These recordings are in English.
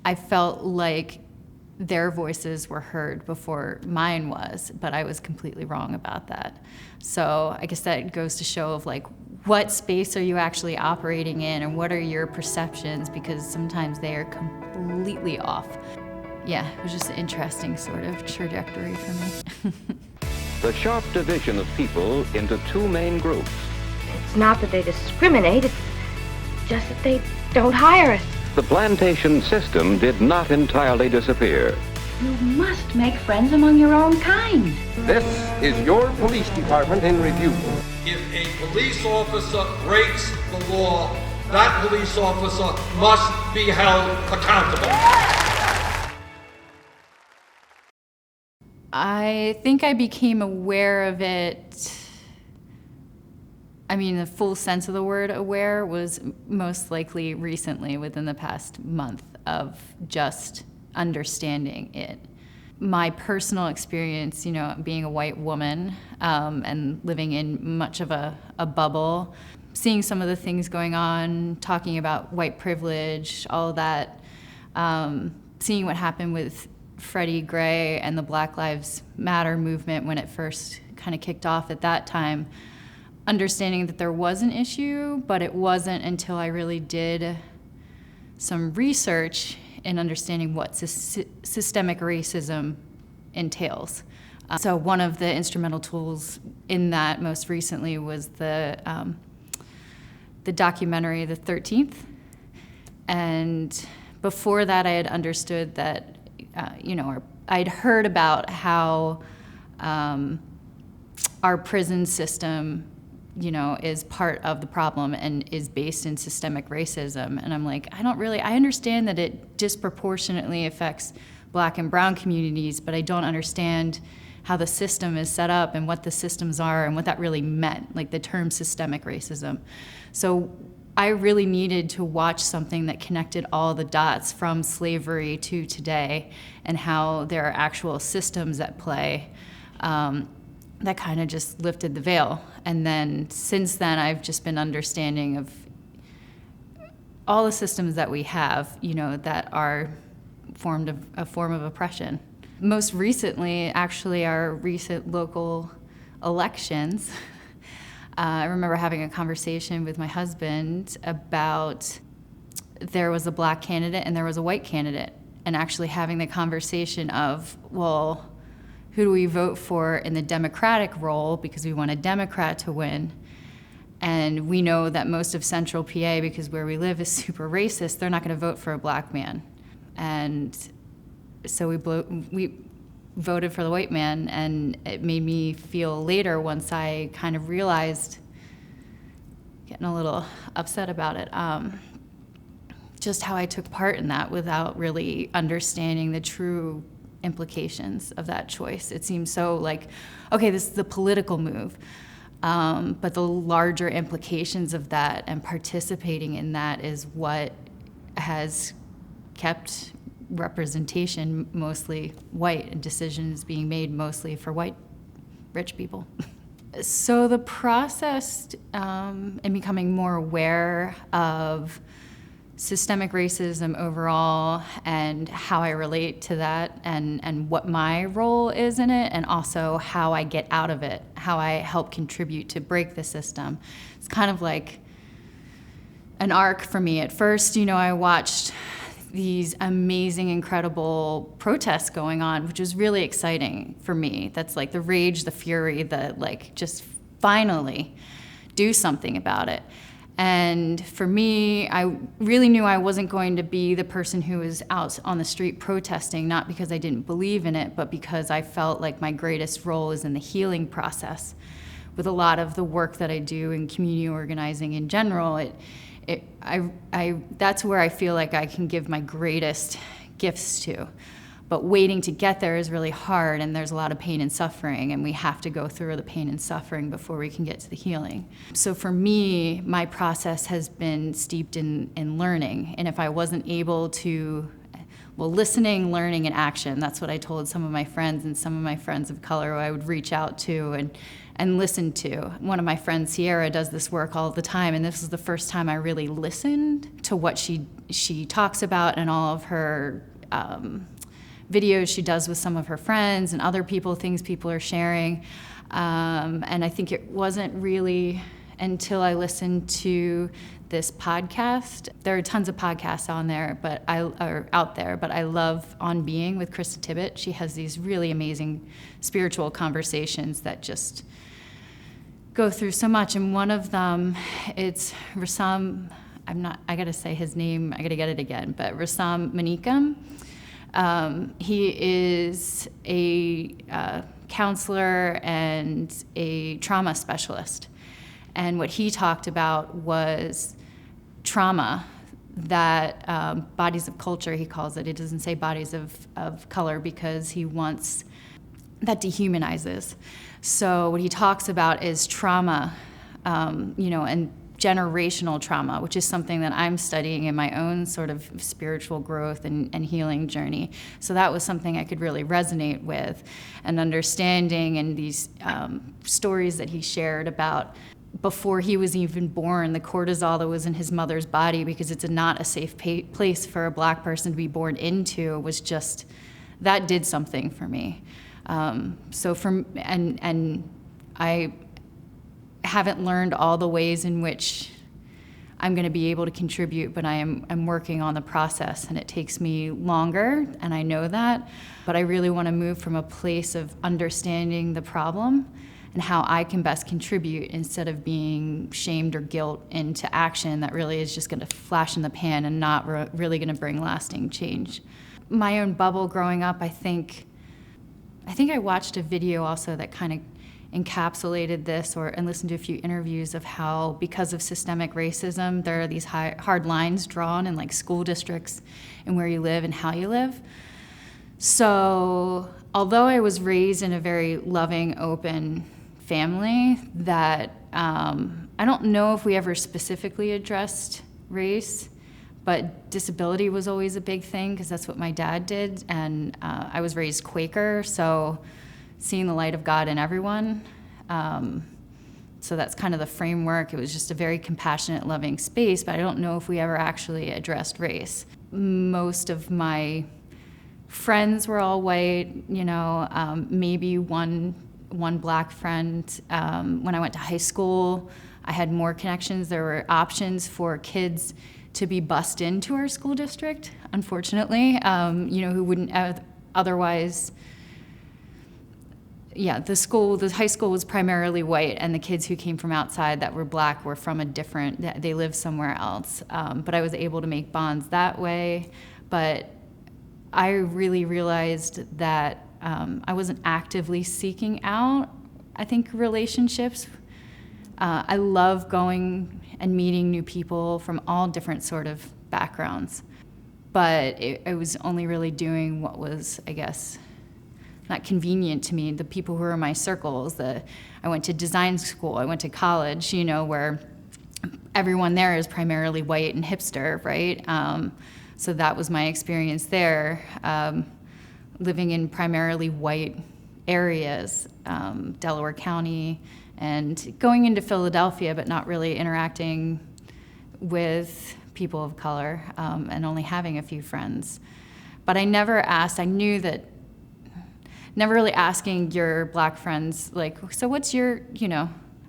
I felt like their voices were heard before mine was, but I was completely wrong about that. So I guess that goes to show of like, what space are you actually operating in and what are your perceptions, because sometimes they are completely off. Yeah, it was just an interesting sort of trajectory for me. The sharp division of people into two main groups. It's not that they discriminate, it's just that they don't hire us. The plantation system did not entirely disappear. You must make friends among your own kind. This is your police department in review. If a police officer breaks the law, that police officer must be held accountable. I think I became aware of it. I mean, the full sense of the word aware was most likely recently, within the past month, of just understanding it. My personal experience, you know, being a white woman and living in much of a bubble, seeing some of the things going on, talking about white privilege, all of that, seeing what happened with Freddie Gray and the Black Lives Matter movement when it first kind of kicked off at that time, understanding that there was an issue, but it wasn't until I really did some research in understanding what systemic racism entails. So one of the instrumental tools in that most recently was the documentary, The 13th. And before that, I had understood that, I'd heard about how our prison system, is part of the problem and is based in systemic racism. And I'm like, I understand that it disproportionately affects Black and brown communities, but I don't understand how the system is set up and what the systems are and what that really meant, like the term systemic racism. So I really needed to watch something that connected all the dots from slavery to today and how there are actual systems at play. That kind of just lifted the veil. And then since then, I've just been understanding of all the systems that we have, that are formed of a form of oppression. Most recently, actually, our recent local elections, I remember having a conversation with my husband about there was a Black candidate and there was a white candidate, and actually having the conversation of, well, who do we vote for in the Democratic role because we want a Democrat to win? And we know that most of Central PA, because where we live is super racist, they're not going to vote for a Black man. And so we voted for the white man, and it made me feel later, once I kind of realized, getting a little upset about it, just how I took part in that without really understanding the true implications of that choice. It seems so like, okay, this is the political move, but the larger implications of that and participating in that is what has kept representation mostly white and decisions being made mostly for white rich people. So the process in becoming more aware of systemic racism overall and how I relate to that and what my role is in it, and also how I get out of it, how I help contribute to break the system. It's kind of like an arc for me. At first, I watched these amazing, incredible protests going on, which was really exciting for me. That's like the rage, the fury, the just finally do something about it. And for me, I really knew I wasn't going to be the person who was out on the street protesting, not because I didn't believe in it, but because I felt like my greatest role is in the healing process. With a lot of the work that I do in community organizing in general, that's where I feel like I can give my greatest gifts to. But waiting to get there is really hard, and there's a lot of pain and suffering, and we have to go through the pain and suffering before we can get to the healing. So for me, my process has been steeped in learning, and if I wasn't able to, listening, learning, and action, that's what I told some of my friends and some of my friends of color who I would reach out to and listen to. One of my friends, Sierra, does this work all the time, and this was the first time I really listened to what she she talks about in all of her videos she does with some of her friends and other people, things people are sharing. And I think it wasn't really until I listened to this podcast. There are tons of podcasts out there, but I love On Being with Krista Tippett. She has these really amazing spiritual conversations that just go through so much. And one of them, it's Rassam, I gotta say his name, I gotta get it again, but Rassam Manikam. He is a counselor and a trauma specialist. And what he talked about was trauma that bodies of culture, he calls it. He doesn't say bodies of color because he wants that dehumanizes. So what he talks about is trauma, and generational trauma, which is something that I'm studying in my own sort of spiritual growth and healing journey. So that was something I could really resonate with, and understanding, and these stories that he shared about before he was even born, the cortisol that was in his mother's body, because it's not a safe place for a Black person to be born into, was just, that did something for me. And I haven't learned all the ways in which I'm going to be able to contribute, but I'm working on the process, and it takes me longer, and I know that, but I really want to move from a place of understanding the problem and how I can best contribute, instead of being shamed or guilt into action that really is just going to flash in the pan and not really going to bring lasting change. My own bubble growing up, I think I watched a video also that kind of encapsulated this, and listened to a few interviews of how, because of systemic racism, there are these hard lines drawn in like school districts and where you live and how you live. So although I was raised in a very loving, open family, that I don't know if we ever specifically addressed race, but disability was always a big thing, because that's what my dad did, and I was raised Quaker, so seeing the light of God in everyone. So that's kind of the framework. It was just a very compassionate, loving space, but I don't know if we ever actually addressed race. Most of my friends were all white, maybe one Black friend. When I went to high school, I had more connections. There were options for kids to be bused into our school district, unfortunately, who wouldn't have otherwise. Yeah, the high school was primarily white, and the kids who came from outside that were Black were from they lived somewhere else. But I was able to make bonds that way. But I really realized that I wasn't actively seeking out, I think, relationships. I love going and meeting new people from all different sort of backgrounds. But I was only really doing what was, I guess, not convenient to me. The people who were in my circles, I went to design school, I went to college, where everyone there is primarily white and hipster, right? So that was my experience there, living in primarily white areas, Delaware County, and going into Philadelphia, but not really interacting with people of color, and only having a few friends. But I never asked, I knew that, never really asking your Black friends, like, so what's your,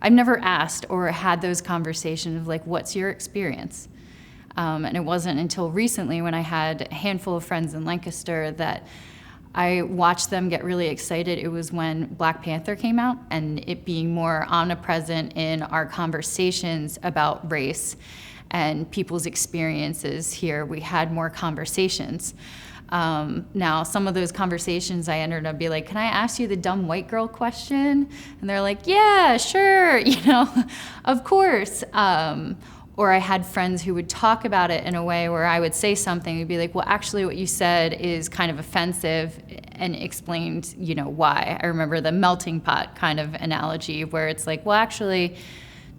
I've never asked or had those conversations of like, what's your experience? And it wasn't until recently, when I had a handful of friends in Lancaster, that I watched them get really excited. It was when Black Panther came out, and it being more omnipresent in our conversations about race and people's experiences here. We had more conversations. Now, some of those conversations I ended up being like, can I ask you the dumb white girl question? And they're like, yeah, sure, of course. Or I had friends who would talk about it in a way where I would say something and be like, well, actually what you said is kind of offensive, and explained, why. I remember the melting pot kind of analogy, where it's like, well, actually,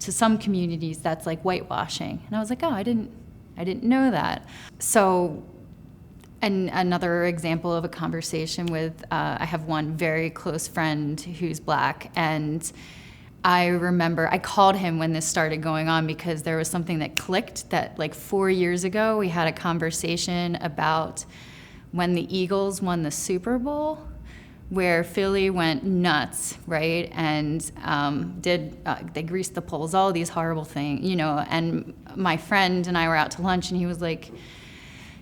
to some communities, that's like whitewashing. And I was like, oh, I didn't know that. So, and another example of a conversation with, I have one very close friend who's Black, and I remember I called him when this started going on because there was something that clicked that like 4 years ago we had a conversation about when the Eagles won the Super Bowl, where Philly went nuts, right? And they greased the polls, all these horrible things, you know, and my friend and I were out to lunch and he was like,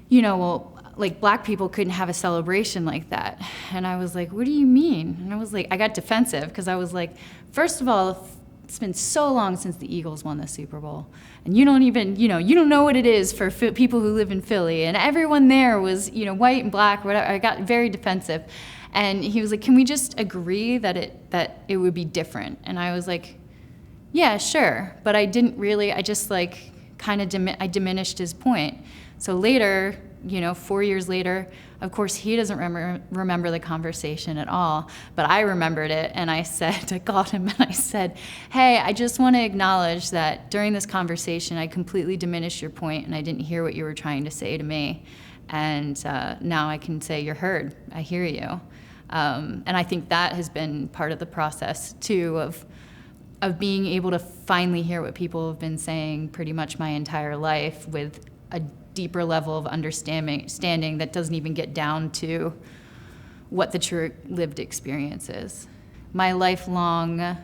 you know, well, like black people couldn't have a celebration like that. And I was like, what do you mean? And I was like, I got defensive because I was like, first of all, it's been so long since the Eagles won the Super Bowl. And you don't even, you know, you don't know what it is for people who live in Philly. And everyone there was, you know, white and black, whatever. I got very defensive. And he was like, can we just agree that it would be different? And I was like, yeah, sure. But I didn't really, I just like kind of I diminished his point. So later, you know, 4 years later, of course, he doesn't remember the conversation at all, but I remembered it, and I called him and I said, hey, I just want to acknowledge that during this conversation, I completely diminished your point, and I didn't hear what you were trying to say to me, and now I can say you're heard, I hear you. And I think that has been part of the process, too, of being able to finally hear what people have been saying pretty much my entire life with a deeper level of understanding that doesn't even get down to what the true lived experience is. My lifelong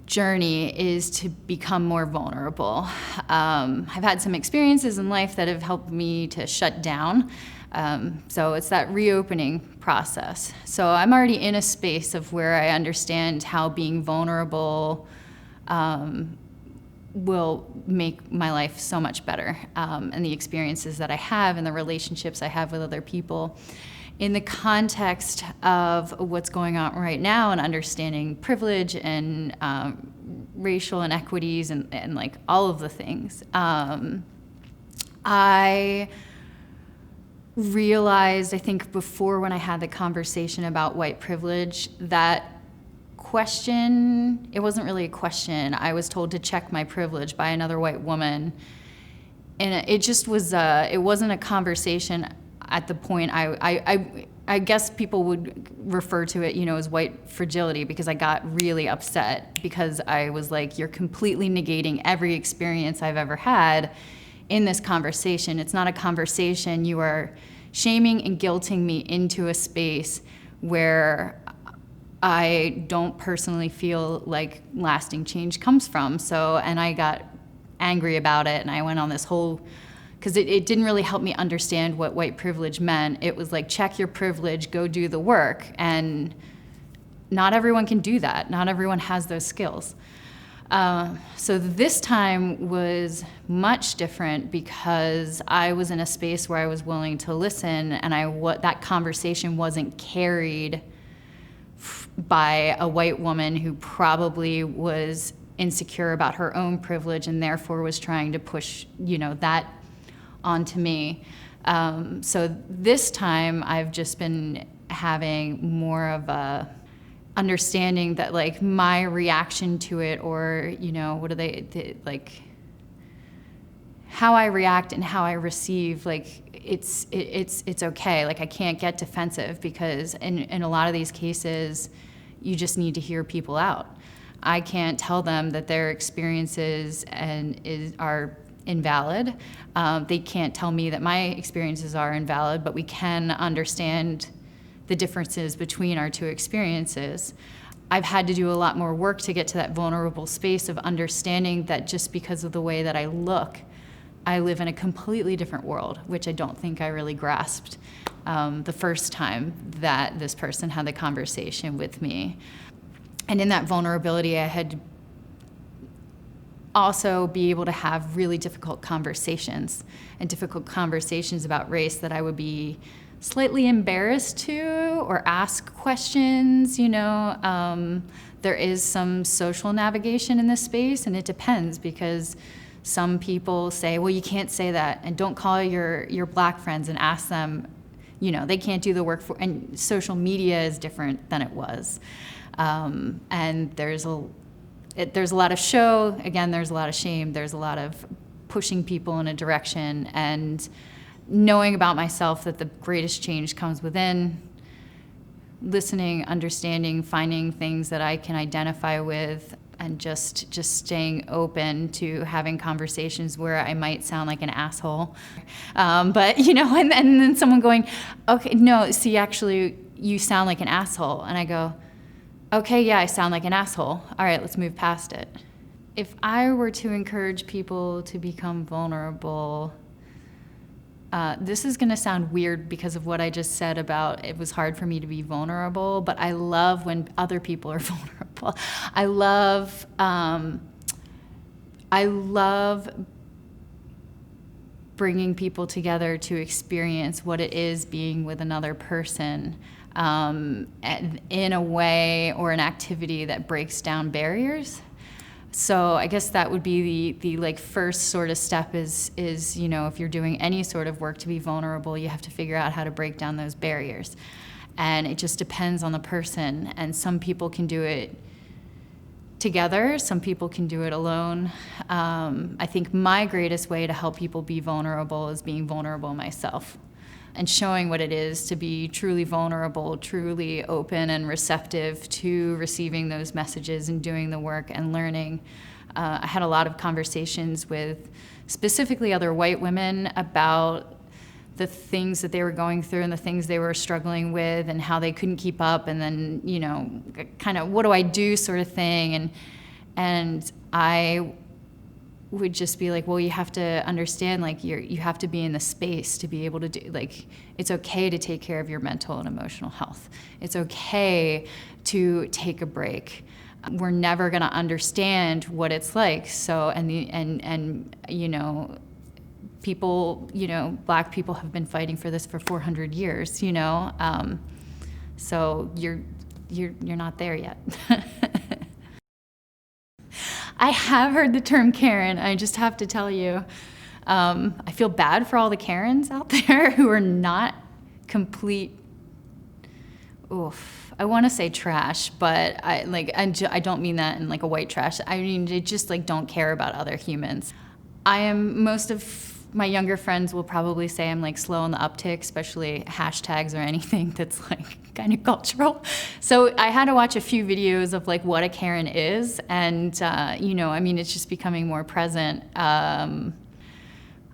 journey is to become more vulnerable. I've had some experiences in life that have helped me to shut down. So it's that reopening process. So I'm already in a space of where I understand how being vulnerable will make my life so much better, and the experiences that I have and the relationships I have with other people. In the context of what's going on right now and understanding privilege and racial inequities and like all of the things, I realized, I think before when I had the conversation about white privilege, that question, it wasn't really a question. I was told to check my privilege by another white woman. And it just was, it wasn't a conversation at the point. I guess people would refer to it, you know, as white fragility, because I got really upset because I was like, you're completely negating every experience I've ever had in this conversation. It's not a conversation. You are shaming and guilting me into a space where I don't personally feel like lasting change comes from. So, and I got angry about it, and I went on this whole, because it didn't really help me understand what white privilege meant. It was like, check your privilege, go do the work. And not everyone can do that. Not everyone has those skills. So this time was much different because I was in a space where I was willing to listen, and that conversation wasn't carried by a white woman who probably was insecure about her own privilege and therefore was trying to push, you know, that onto me. So this time I've just been having more of a understanding that like my reaction to it, or, you know, what are they like, how I react and how I receive, like it's okay. Like I can't get defensive because in a lot of these cases, you just need to hear people out. I can't tell them that their experiences are invalid. They can't tell me that my experiences are invalid, but we can understand the differences between our two experiences. I've had to do a lot more work to get to that vulnerable space of understanding that just because of the way that I look, I live in a completely different world, which I don't think I really grasped the first time that this person had the conversation with me. And in that vulnerability, I had to also be able to have really difficult conversations about race that I would be slightly embarrassed to, or ask questions, you know. There is some social navigation in this space, and it depends, because some people say, well, you can't say that, and don't call your black friends and ask them, you know, they can't do the work for, and social media is different than it was. And there's a lot of show, again, there's a lot of shame, there's a lot of pushing people in a direction, and knowing about myself that the greatest change comes within listening, understanding, finding things that I can identify with, and just staying open to having conversations where I might sound like an asshole. But, and then someone going, okay, no, see, actually, you sound like an asshole. And I go, okay, yeah, I sound like an asshole. All right, let's move past it. If I were to encourage people to become vulnerable, this is going to sound weird because of what I just said about it was hard for me to be vulnerable, but I love when other people are vulnerable. I love bringing people together to experience what it is being with another person in a way or an activity that breaks down barriers. So I guess that would be the like first sort of step is if you're doing any sort of work to be vulnerable, you have to figure out how to break down those barriers. And it just depends on the person. And some people can do it together, some people can do it alone. I think my greatest way to help people be vulnerable is being vulnerable myself and showing what it is to be truly vulnerable, truly open and receptive to receiving those messages and doing the work and learning. I had a lot of conversations with specifically other white women about the things that they were going through and the things they were struggling with and how they couldn't keep up, and then, kind of what do I do sort of thing. And I would just be like, well, you have to understand, like, you have to be in the space to be able to do, like, it's okay to take care of your mental and emotional health. It's okay to take a break. We're never going to understand what it's like. So, and people, Black people have been fighting for this for 400 years, so you're not there yet. I have heard the term Karen. I just have to tell you, I feel bad for all the Karens out there who are not complete, I want to say trash, but I don't mean that in like a white trash. I mean, they just like don't care about other humans. Most of my younger friends will probably say I'm like slow on the uptick, especially hashtags or anything that's like kind of cultural. So I had to watch a few videos of like what a Karen is, and it's just becoming more present. I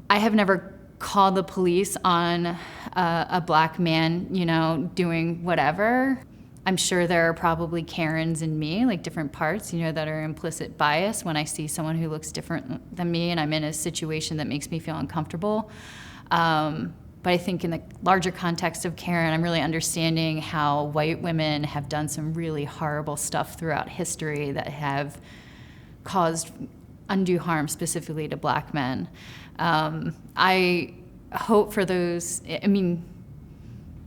have never called the police on a Black man, doing whatever. I'm sure there are probably Karens in me, like different parts, that are implicit bias when I see someone who looks different than me and I'm in a situation that makes me feel uncomfortable. But I think in the larger context of Karen, I'm really understanding how white women have done some really horrible stuff throughout history that have caused undue harm specifically to Black men. I hope for those,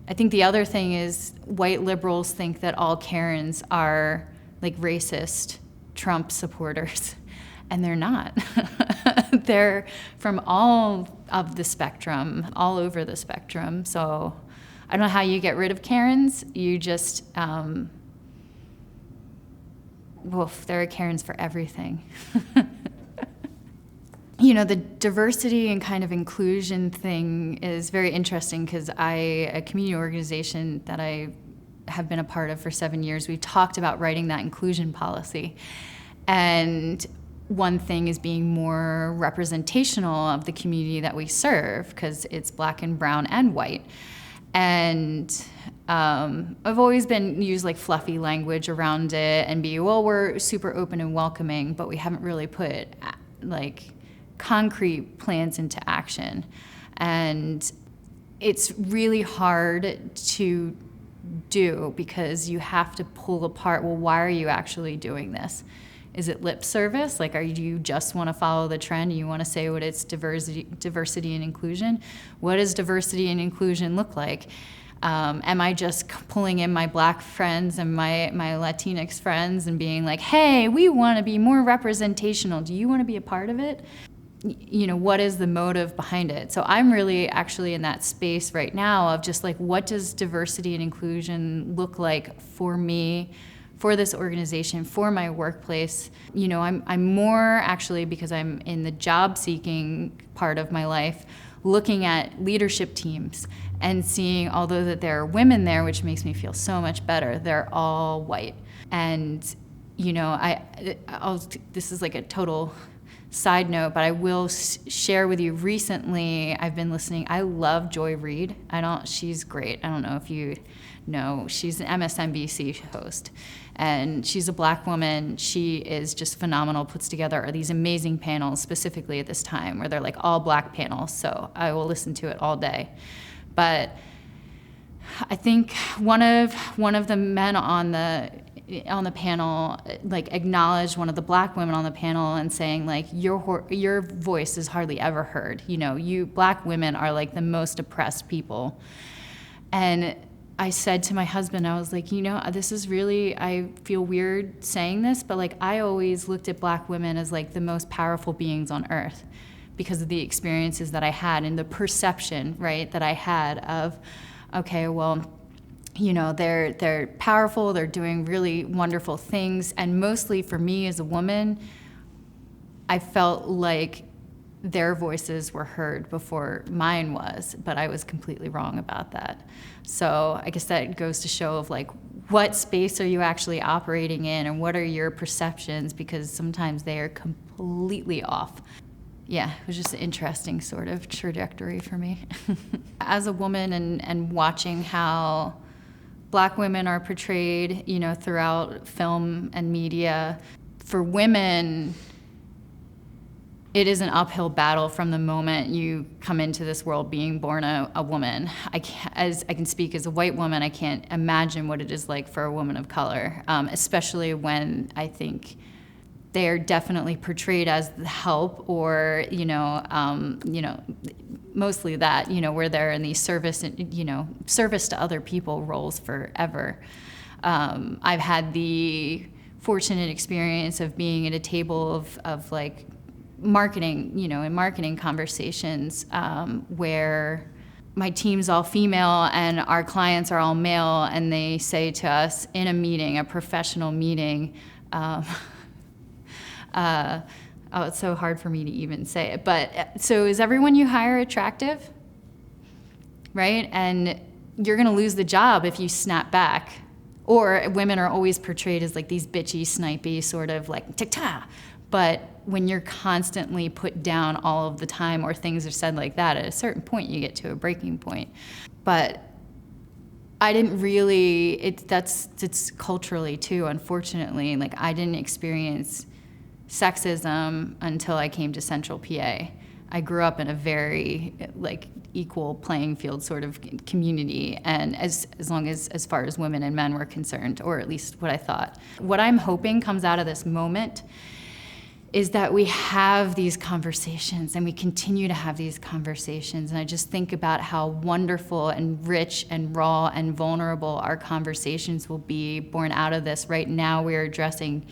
I think the other thing is white liberals think that all Karens are like racist Trump supporters, and they're not. They're from all of the spectrum, all over the spectrum. So I don't know how you get rid of Karens. You just, there are Karens for everything. The diversity and kind of inclusion thing is very interesting because a community organization that I have been a part of for 7 years, we talked about writing that inclusion policy. And one thing is being more representational of the community that we serve, because it's Black and brown and white. And I've always been used like fluffy language around it and we're super open and welcoming, but we haven't really put like concrete plans into action. And it's really hard to do because you have to pull apart, well, why are you actually doing this? Is it lip service? Like, do you just want to follow the trend? You want to say what it's diversity and inclusion? What does diversity and inclusion look like? Am I just pulling in my Black friends and my Latinx friends and being like, hey, we want to be more representational. Do you want to be a part of it? What is the motive behind it? So I'm really actually in that space right now of just like, what does diversity and inclusion look like for me, for this organization, for my workplace? I'm more actually, because I'm in the job seeking part of my life, looking at leadership teams and seeing, although that there are women there, which makes me feel so much better, they're all white. And, you know, this is like a total side note, but I will share with you, recently I've been listening. I love Joy Reid. She's great. I don't know if you know, she's an MSNBC host, and she's a black woman. She is just phenomenal, puts together these amazing panels, specifically at this time, where they're like all black panels, so I will listen to it all day. But I think one of the men on the panel like acknowledged one of the black women on the panel and saying like, your voice is hardly ever heard. You know, you black women are like the most oppressed people. And I said to my husband, I was like, you know, this is really, I feel weird saying this, but like I always looked at black women as like the most powerful beings on earth because of the experiences that I had and the perception, right, that I had of, okay, well, you know, they're powerful, they're doing really wonderful things, and mostly for me as a woman, I felt like their voices were heard before mine was, but I was completely wrong about that. So I guess that goes to show of like, what space are you actually operating in and what are your perceptions, because sometimes they are completely off. Yeah, it was just an interesting sort of trajectory for me. As a woman and watching how black women are portrayed, you know, throughout film and media, for women, it is an uphill battle from the moment you come into this world being born a woman. As I can speak as a white woman, I can't imagine what it is like for a woman of color, especially when I think they are definitely portrayed as the help, or mostly that, you know, where they're in these service to other people roles forever. I've had the fortunate experience of being at a table of like marketing, you know, in marketing conversations, where my team's all female and our clients are all male, and they say to us in a meeting, a professional meeting, it's so hard for me to even say it, but so is everyone you hire attractive? Right? And you're gonna lose the job if you snap back. Or women are always portrayed as like these bitchy, snipey, sort of like tic-tac. But when you're constantly put down all of the time, or things are said like that, at a certain point you get to a breaking point. But I didn't really, it's culturally too, unfortunately. Like I didn't experience sexism until I came to Central PA. I grew up in a very like equal playing field sort of community, and as far as women and men were concerned, or at least what I thought. What I'm hoping comes out of this moment is that we have these conversations and we continue to have these conversations. And I just think about how wonderful and rich and raw and vulnerable our conversations will be born out of this. Right now we're addressing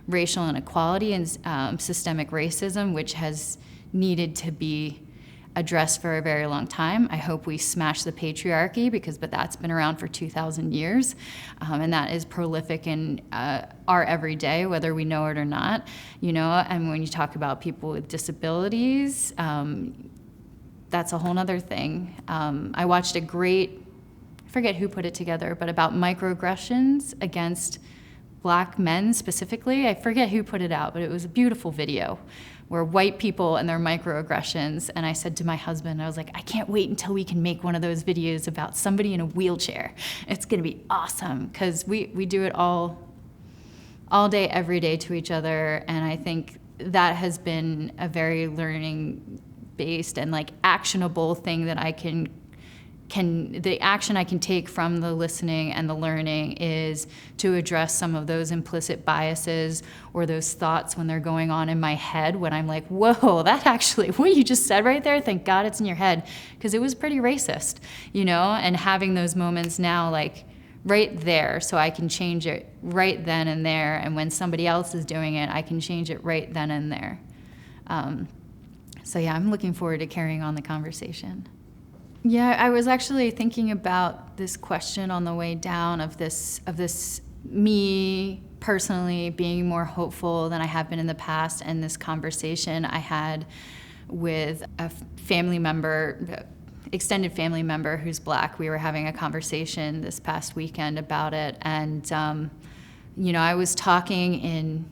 racial inequality and systemic racism, which has needed to be addressed for a very long time. I hope we smash the patriarchy, but that's been around for 2,000 years, and that is prolific in our everyday, whether we know it or not. You know, and when you talk about people with disabilities, that's a whole nother thing. I watched I forget who put it together, but about microaggressions against Black men specifically. I forget who put it out, but it was a beautiful video where white people and their microaggressions. And I said to my husband, I was like, I can't wait until we can make one of those videos about somebody in a wheelchair. It's gonna be awesome, because we do it all day, every day to each other. And I think that has been a very learning-based and like actionable thing that I the action I can take from the listening and the learning is to address some of those implicit biases or those thoughts when they're going on in my head, when I'm like, whoa, that actually, what you just said right there, thank God it's in your head, because it was pretty racist, you know, and having those moments now like right there, so I can change it right then and there, and when somebody else is doing it, I can change it right then and there. So yeah, I'm looking forward to carrying on the conversation. Yeah, I was actually thinking about this question on the way down of this me personally being more hopeful than I have been in the past, and this conversation I had with a family member, extended family member who's Black. We were having a conversation this past weekend about it, and you know, I was talking in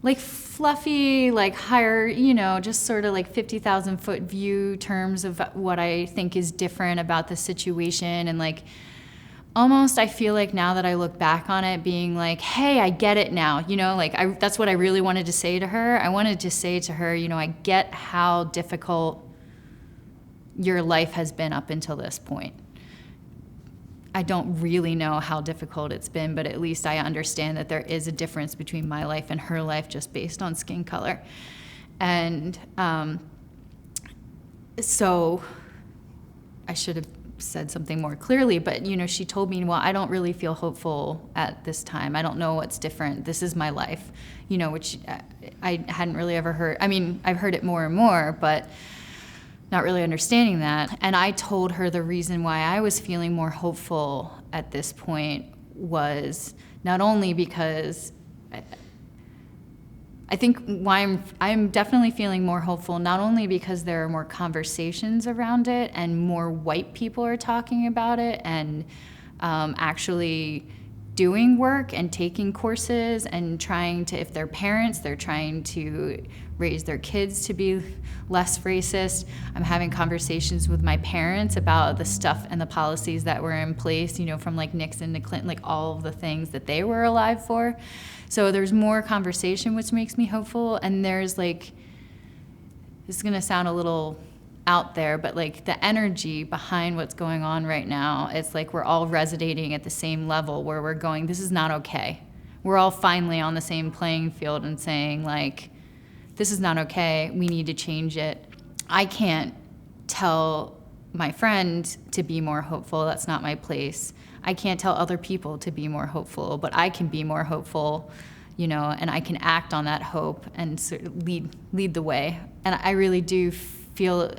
like fluffy, like higher, you know, just sort of like 50,000 foot view terms of what I think is different about the situation, and like almost I feel like now that I look back on it, being like, hey, I get it now, you know, like that's what I really wanted to say to her. I wanted to say to her, you know, I get how difficult your life has been up until this point. I don't really know how difficult it's been, but at least I understand that there is a difference between my life and her life just based on skin color. And so I should have said something more clearly, but you know, she told me, well, I don't really feel hopeful at this time. I don't know what's different. This is my life, you know, which I hadn't really ever heard. I mean, I've heard it more and more, but not really understanding that. And I told her the reason why I was feeling more hopeful at this point was not only because I think why I'm definitely feeling more hopeful, not only because there are more conversations around it and more white people are talking about it and actually doing work and taking courses and trying to, if they're parents, they're trying to raise their kids to be less racist. I'm having conversations with my parents about the stuff and the policies that were in place, you know, from like Nixon to Clinton, like all of the things that they were alive for. So there's more conversation, which makes me hopeful. And there's like, this is gonna sound a little out there, but like the energy behind what's going on right now, it's like we're all resonating at the same level where we're going, this is not okay. We're all finally on the same playing field and saying like, this is not okay, we need to change it. I can't tell my friend to be more hopeful, that's not my place. I can't tell other people to be more hopeful, but I can be more hopeful, you know, and I can act on that hope and sort of lead the way. And I really do feel,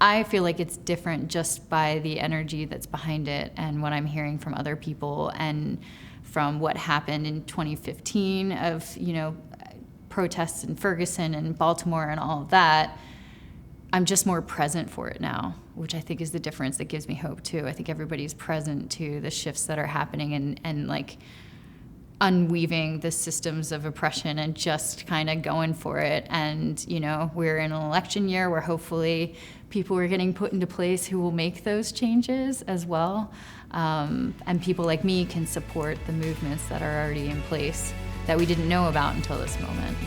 I feel like it's different just by the energy that's behind it and what I'm hearing from other people and from what happened in 2015 of, you know, protests in Ferguson and Baltimore and all of that. I'm just more present for it now, which I think is the difference that gives me hope too. I think everybody's present to the shifts that are happening and like unweaving the systems of oppression and just kind of going for it. And, you know, we're in an election year where hopefully people are getting put into place who will make those changes as well. And people like me can support the movements that are already in place that we didn't know about until this moment.